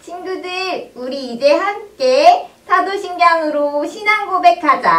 친구들, 우리 이제 함께 사도신경으로 신앙 고백하자.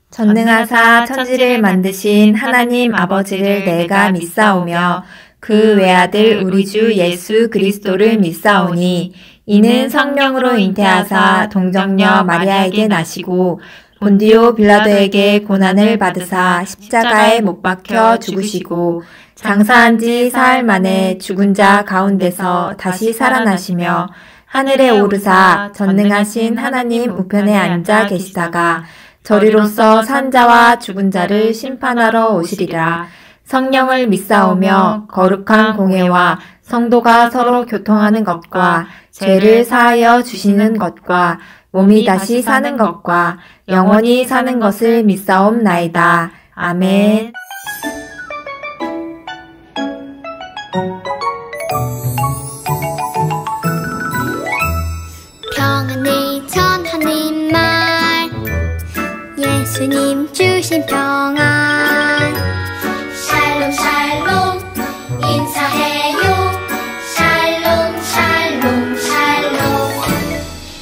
전능하사 천지를 만드신 하나님 아버지를 내가 믿사오며 그 외아들 우리 주 예수 그리스도를 믿사오니 이는 성령으로 잉태하사 동정녀 마리아에게 나시고 본디오 빌라도에게 고난을 받으사 십자가에 못 박혀 죽으시고 장사한 지 사흘 만에 죽은 자 가운데서 다시 살아나시며 하늘에 오르사 전능하신 하나님 우편에 앉아 계시다가 저리로서 산 자와 죽은 자를 심판하러 오시리라. 성령을 믿사오며 거룩한 공회와 성도가 서로 교통하는 것과 죄를 사하여 주시는 것과 몸이 다시 사는 것과 영원히 사는 것을 믿사옵나이다. 아멘. 평안을 전하는 말 예수님 주신 평안 샬롬 샬롬 인사해요 샬롬 샬롬 샬롬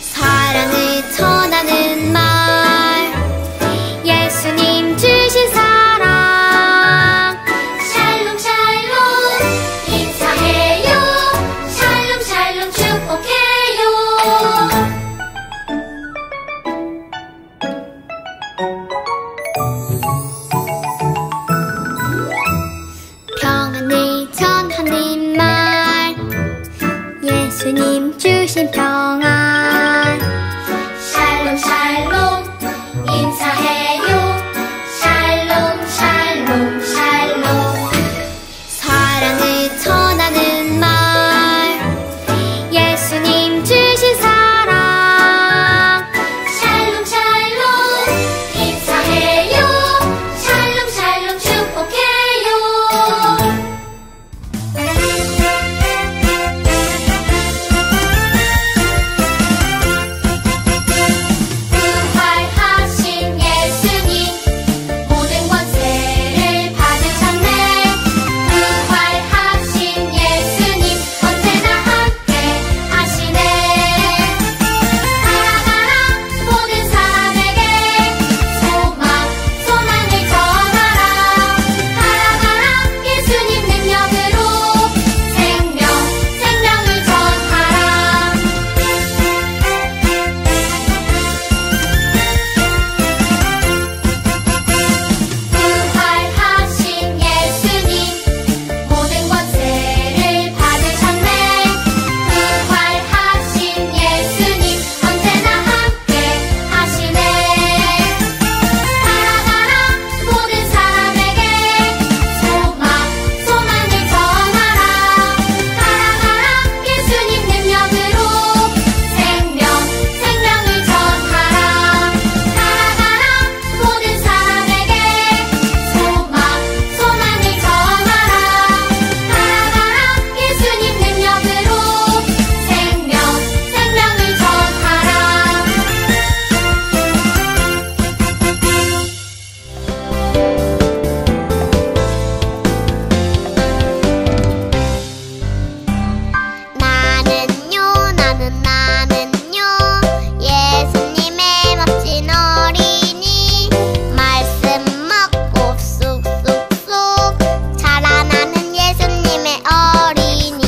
사랑을 전하는 말 예수님 주신 사랑 샬롬 샬롬 인사해요 샬롬 샬롬 축복해요 평안을 전하는 말 예수님 주신 평안 샬롬 샬롬 인사해요 샬롬 샬롬 샬롬 사랑을 전하는 말 예수님 주신 사랑 샬롬 샬롬 인사해요 샬롬 샬롬 축복해요 부활하신 예수님 모든 권세를 받으셨네 부활하신 예수님 언제나 함께 하시네 살아가라 모든 사람에게 소망을 전하라 살아가라 예수님 능력으로 생명을 전하라 부활하신 예수님 모든 권세를 받으셨네 부활하신 예수님 언제나 함께 하시네 살아가라 모든 사람에게 소망을 전하라 살아가라 예수님 능력으로 생명을 전하라 살아가라 모든 사람에게 소망을 전하라 살아가라 예수님 능력으로 생명을 전하라 나는요 예수님의 멋진 어린이 말씀 먹고 쑥쑥쑥 자라나는 예수님의 어린이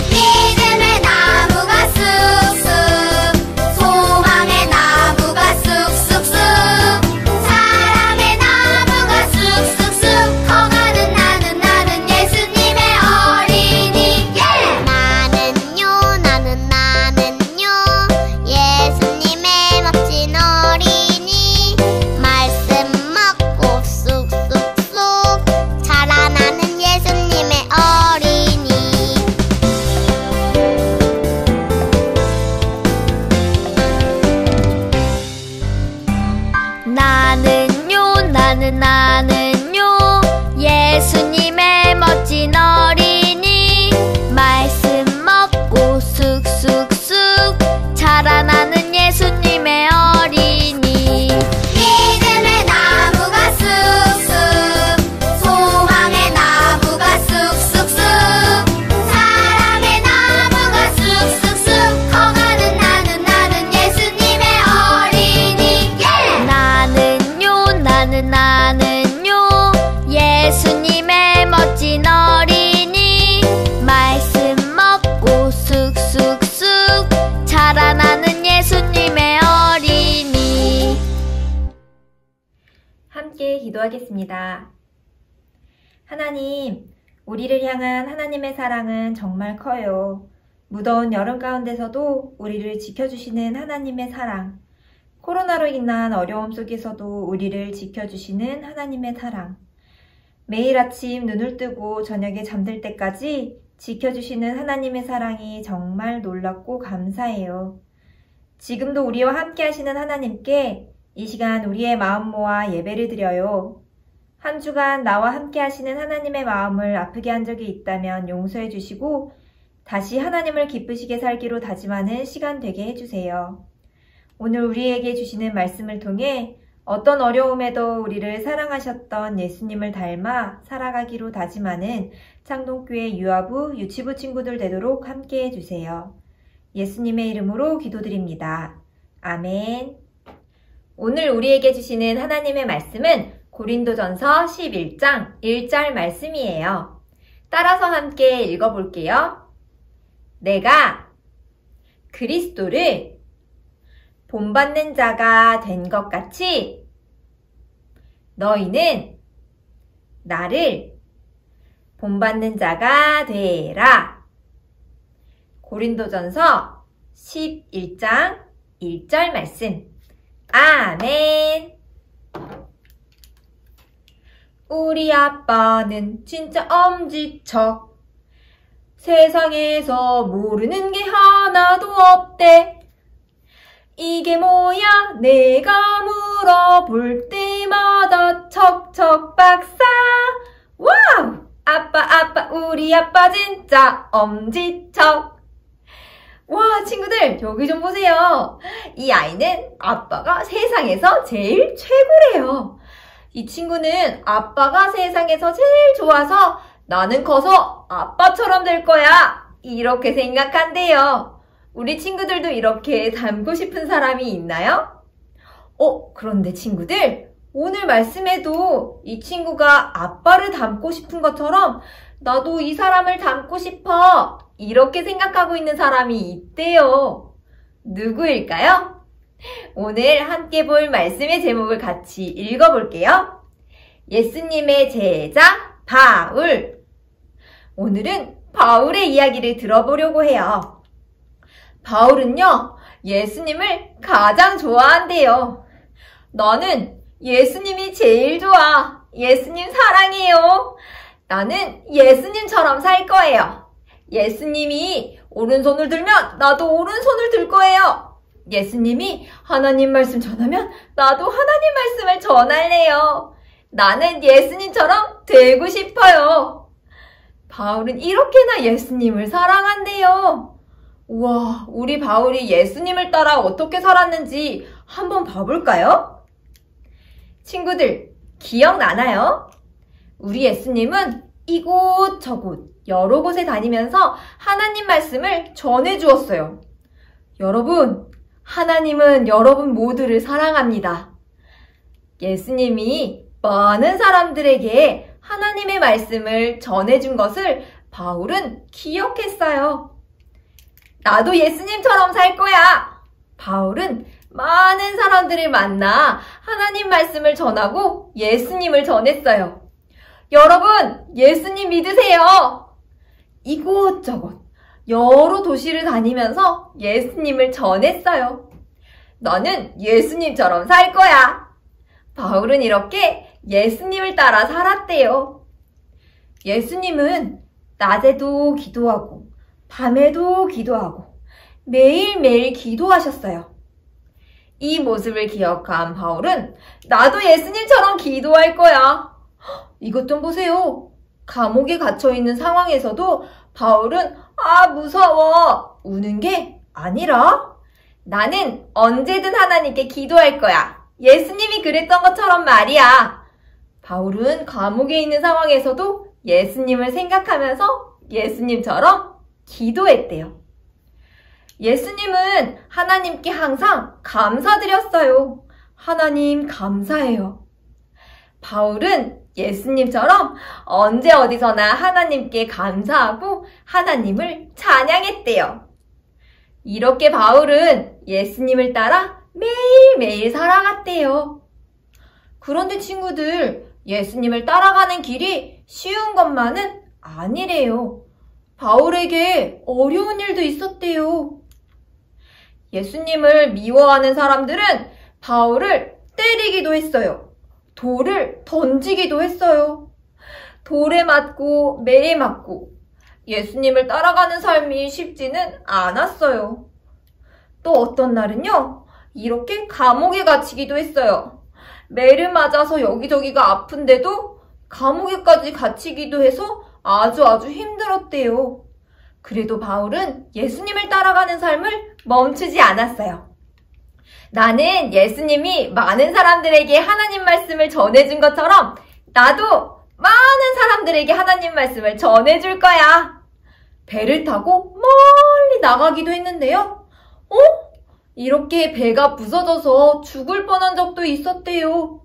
믿음의 나무가 쑥쑥 소망의 나무가 쑥쑥쑥 사랑의 나무가 쑥쑥쑥 커가는 나는 예수님의 어린이 나는요 예수님의 멋진 어린이 말씀 먹고 쑥쑥쑥 자라나는 예수님의 어린이 나는요 예수님의 멋진 어린이 말씀 먹고 쑥쑥쑥 자라나는 예수님의 어린이 믿음의 나무가 쑥쑥 소망의 나무가 쑥쑥쑥 사랑의 나무가 쑥쑥 함께 기도하겠습니다. 하나님, 우리를 향한 하나님의 사랑은 정말 커요. 무더운 여름 가운데서도 우리를 지켜주시는 하나님의 사랑, 코로나로 인한 어려움 속에서도 우리를 지켜주시는 하나님의 사랑, 매일 아침 눈을 뜨고 저녁에 잠들 때까지 지켜주시는 하나님의 사랑이 정말 놀랍고 감사해요. 지금도 우리와 함께 하시는 하나님께 이 시간 우리의 마음 모아 예배를 드려요. 한 주간 나와 함께 하시는 하나님의 마음을 아프게 한 적이 있다면 용서해 주시고 다시 하나님을 기쁘시게 살기로 다짐하는 시간 되게 해주세요. 오늘 우리에게 주시는 말씀을 통해 어떤 어려움에도 우리를 사랑하셨던 예수님을 닮아 살아가기로 다짐하는 창동교회 유아부, 유치부 친구들 되도록 함께 해주세요. 예수님의 이름으로 기도드립니다. 아멘. 오늘 우리에게 주시는 하나님의 말씀은 고린도전서 11장 1절 말씀이에요. 따라서 함께 읽어볼게요. 내가 그리스도를 본받는 자가 된 것 같이 너희는 나를 본받는 자가 되라. 고린도전서 11장 1절 말씀. 아멘. 우리 아빠는 진짜 엄지척. 세상에서 모르는 게 하나도 없대. 이게 뭐야? 내가 물어볼 때마다 척척 박사. 와우! 아빠, 우리 아빠 진짜 엄지척. 와, 친구들, 여기 좀 보세요. 이 아이는 아빠가 세상에서 제일 최고래요. 이 친구는 아빠가 세상에서 제일 좋아서 나는 커서 아빠처럼 될 거야. 이렇게 생각한대요. 우리 친구들도 이렇게 닮고 싶은 사람이 있나요? 그런데 친구들, 오늘 말씀에도 이 친구가 아빠를 닮고 싶은 것처럼 나도 이 사람을 닮고 싶어. 이렇게 생각하고 있는 사람이 있대요. 누구일까요? 오늘 함께 볼 말씀의 제목을 같이 읽어볼게요. 예수님의 제자 바울. 오늘은 바울의 이야기를 들어보려고 해요. 바울은요, 예수님을 가장 좋아한대요. 나는 예수님이 제일 좋아. 예수님 사랑해요. 나는 예수님처럼 살 거예요. 예수님이 오른손을 들면 나도 오른손을 들 거예요. 예수님이 하나님 말씀 전하면 나도 하나님 말씀을 전할래요. 나는 예수님처럼 되고 싶어요. 바울은 이렇게나 예수님을 사랑한대요. 우와, 우리 바울이 예수님을 따라 어떻게 살았는지 한번 봐볼까요? 친구들, 기억나나요? 우리 예수님은 이곳저곳 여러 곳에 다니면서 하나님 말씀을 전해주었어요. 여러분, 하나님은 여러분 모두를 사랑합니다. 예수님이 많은 사람들에게 하나님의 말씀을 전해준 것을 바울은 기억했어요. 나도 예수님처럼 살 거야. 바울은 많은 사람들을 만나 하나님 말씀을 전하고 예수님을 전했어요. 여러분, 예수님 믿으세요. 이곳저곳 여러 도시를 다니면서 예수님을 전했어요. 너는 예수님처럼 살 거야. 바울은 이렇게 예수님을 따라 살았대요. 예수님은 낮에도 기도하고 밤에도 기도하고 매일매일 기도하셨어요. 이 모습을 기억한 바울은 나도 예수님처럼 기도할 거야. 이것 좀 보세요. 감옥에 갇혀있는 상황에서도 바울은 무서워 우는 게 아니라 나는 언제든 하나님께 기도할 거야. 예수님이 그랬던 것처럼 말이야. 바울은 감옥에 있는 상황에서도 예수님을 생각하면서 예수님처럼 기도했대요. 예수님은 하나님께 항상 감사드렸어요. 하나님 감사해요. 바울은 예수님처럼 언제 어디서나 하나님께 감사하고 하나님을 찬양했대요. 이렇게 바울은 예수님을 따라 매일매일 살아갔대요. 그런데 친구들, 예수님을 따라가는 길이 쉬운 것만은 아니래요. 바울에게 어려운 일도 있었대요. 예수님을 미워하는 사람들은 바울을 때리기도 했어요. 돌을 던지기도 했어요. 돌에 맞고 매에 맞고 예수님을 따라가는 삶이 쉽지는 않았어요. 또 어떤 날은요, 이렇게 감옥에 갇히기도 했어요. 매를 맞아서 여기저기가 아픈데도 감옥에까지 갇히기도 해서 아주 힘들었대요. 그래도 바울은 예수님을 따라가는 삶을 멈추지 않았어요. 나는 예수님이 많은 사람들에게 하나님 말씀을 전해준 것처럼 나도 많은 사람들에게 하나님 말씀을 전해줄 거야. 배를 타고 멀리 나가기도 했는데요. 이렇게 배가 부서져서 죽을 뻔한 적도 있었대요.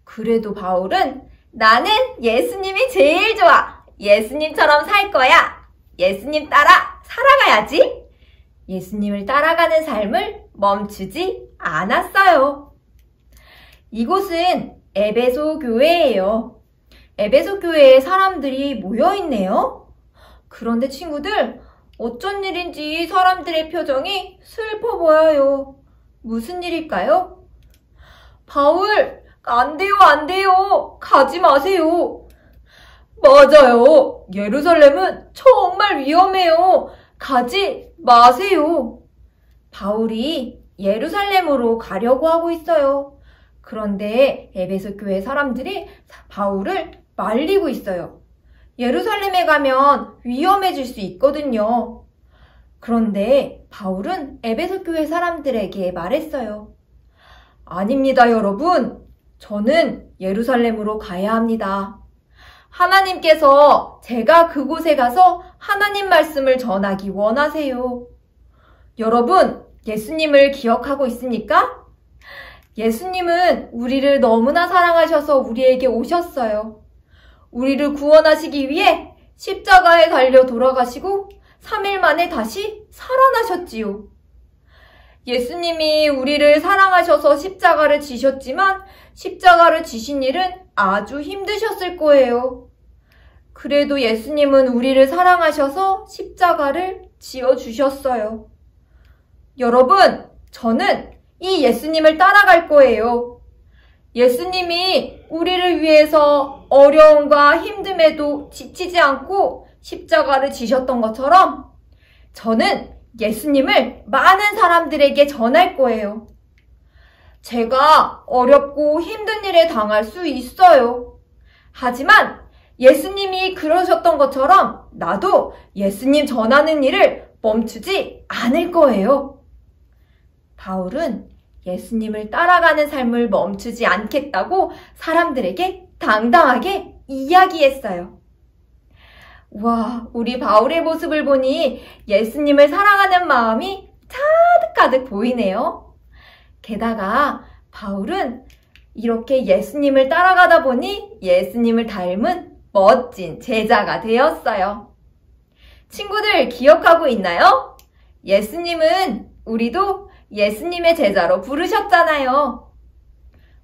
그래도 바울은 나는 예수님이 제일 좋아. 예수님처럼 살 거야. 예수님 따라 살아가야지. 예수님을 따라가는 삶을 멈추지 않았어요. 이곳은 에베소 교회예요. 에베소 교회에 사람들이 모여있네요. 그런데 친구들, 어쩐 일인지 사람들의 표정이 슬퍼 보여요. 무슨 일일까요? 바울, 안 돼요. 가지 마세요. 맞아요. 예루살렘은 정말 위험해요. 가지 마세요. 바울이 예루살렘으로 가려고 하고 있어요. 그런데 에베소 교회 사람들이 바울을 말리고 있어요. 예루살렘에 가면 위험해질 수 있거든요. 그런데 바울은 에베소 교회 사람들에게 말했어요. 아닙니다, 여러분. 저는 예루살렘으로 가야 합니다. 하나님께서 제가 그곳에 가서 하나님 말씀을 전하기 원하세요. 여러분, 예수님을 기억하고 있습니까? 예수님은 우리를 너무나 사랑하셔서 우리에게 오셨어요. 우리를 구원하시기 위해 십자가에 달려 돌아가시고 3일 만에 다시 살아나셨지요. 예수님이 우리를 사랑하셔서 십자가를 지셨지만 십자가를 지신 일은 아주 힘드셨을 거예요. 그래도 예수님은 우리를 사랑하셔서 십자가를 지어주셨어요. 여러분, 저는 이 예수님을 따라갈 거예요. 예수님이 우리를 위해서 어려움과 힘듦에도 지치지 않고 십자가를 지셨던 것처럼 저는 예수님을 많은 사람들에게 전할 거예요. 제가 어렵고 힘든 일에 당할 수 있어요. 하지만 예수님이 그러셨던 것처럼 나도 예수님 전하는 일을 멈추지 않을 거예요. 바울은 예수님을 따라가는 삶을 멈추지 않겠다고 사람들에게 당당하게 이야기했어요. 와, 우리 바울의 모습을 보니 예수님을 사랑하는 마음이 가득가득 보이네요. 게다가 바울은 이렇게 예수님을 따라가다 보니 예수님을 닮은 멋진 제자가 되었어요. 친구들 기억하고 있나요? 예수님은 우리도 예수님의 제자로 부르셨잖아요.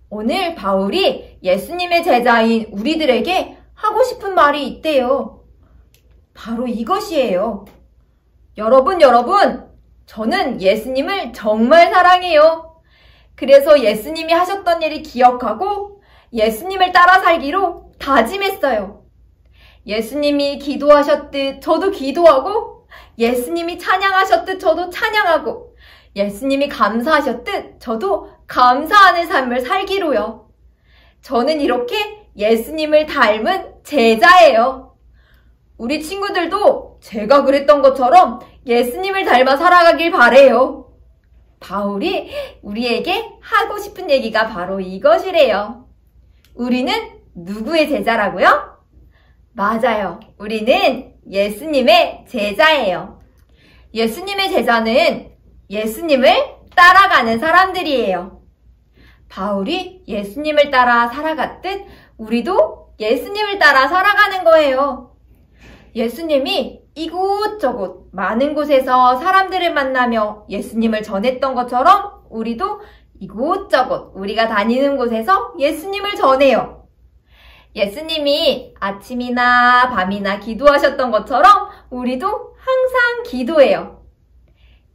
오늘 바울이 예수님의 제자인 우리들에게 하고 싶은 말이 있대요. 바로 이것이에요. 여러분, 저는 예수님을 정말 사랑해요. 그래서 예수님이 하셨던 일을 기억하고 예수님을 따라 살기로 다짐했어요. 예수님이 기도하셨듯 저도 기도하고, 예수님이 찬양하셨듯 저도 찬양하고, 예수님이 감사하셨듯 저도 감사하는 삶을 살기로요. 저는 이렇게 예수님을 닮은 제자예요. 우리 친구들도 제가 그랬던 것처럼 예수님을 닮아 살아가길 바래요. 바울이 우리에게 하고 싶은 얘기가 바로 이것이래요. 우리는 누구의 제자라고요? 맞아요. 우리는 예수님의 제자예요. 예수님의 제자는 예수님을 따라가는 사람들이에요. 바울이 예수님을 따라 살아갔듯 우리도 예수님을 따라 살아가는 거예요. 예수님이 이곳저곳 많은 곳에서 사람들을 만나며 예수님을 전했던 것처럼 우리도 이곳저곳 우리가 다니는 곳에서 예수님을 전해요. 예수님이 아침이나 밤이나 기도하셨던 것처럼 우리도 항상 기도해요.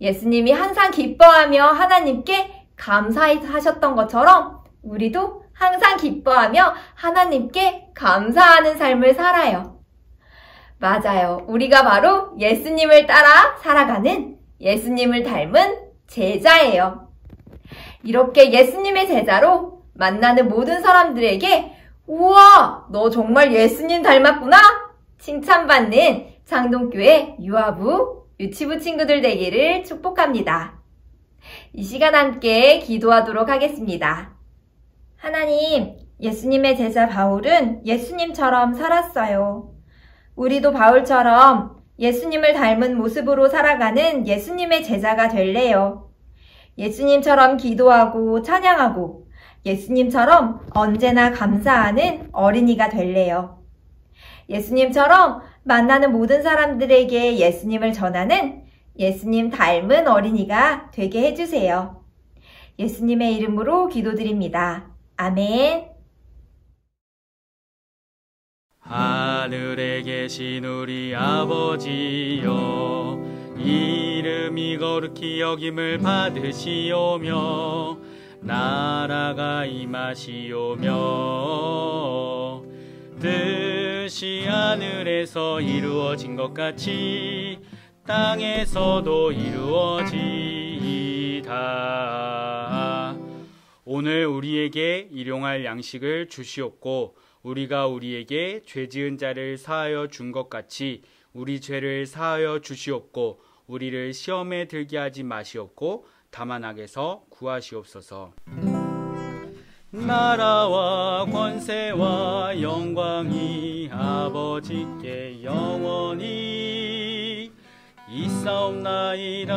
예수님이 항상 기뻐하며 하나님께 감사하셨던 것처럼 우리도 항상 기뻐하며 하나님께 감사하는 삶을 살아요. 맞아요. 우리가 바로 예수님을 따라 살아가는 예수님을 닮은 제자예요. 이렇게 예수님의 제자로 만나는 모든 사람들에게 우와, 너 정말 예수님 닮았구나 칭찬받는 창동교회 유아부, 유치부 친구들 되기를 축복합니다. 이 시간 함께 기도하도록 하겠습니다. 하나님, 예수님의 제자 바울은 예수님처럼 살았어요. 우리도 바울처럼 예수님을 닮은 모습으로 살아가는 예수님의 제자가 될래요. 예수님처럼 기도하고 찬양하고 예수님처럼 언제나 감사하는 어린이가 될래요. 예수님처럼 만나는 모든 사람들에게 예수님을 전하는 예수님 닮은 어린이가 되게 해주세요. 예수님의 이름으로 기도드립니다. 아멘. 하늘에 계신 우리 아버지여, 이름이 거룩히 여김을 받으시오며 나라가 임하시오며 뜻이 하늘에서 이루어진 것 같이 땅에서도 이루어지이다. 오늘 우리에게 일용할 양식을 주시옵고 우리가 우리에게 죄 지은 자를 사하여 준 것 같이 우리 죄를 사하여 주시옵고 우리를 시험에 들게 하지 마시옵고 다만 악에서 구하시옵소서. 나라와 권세와 영광이 아버지께 영원히 있사옵나이다.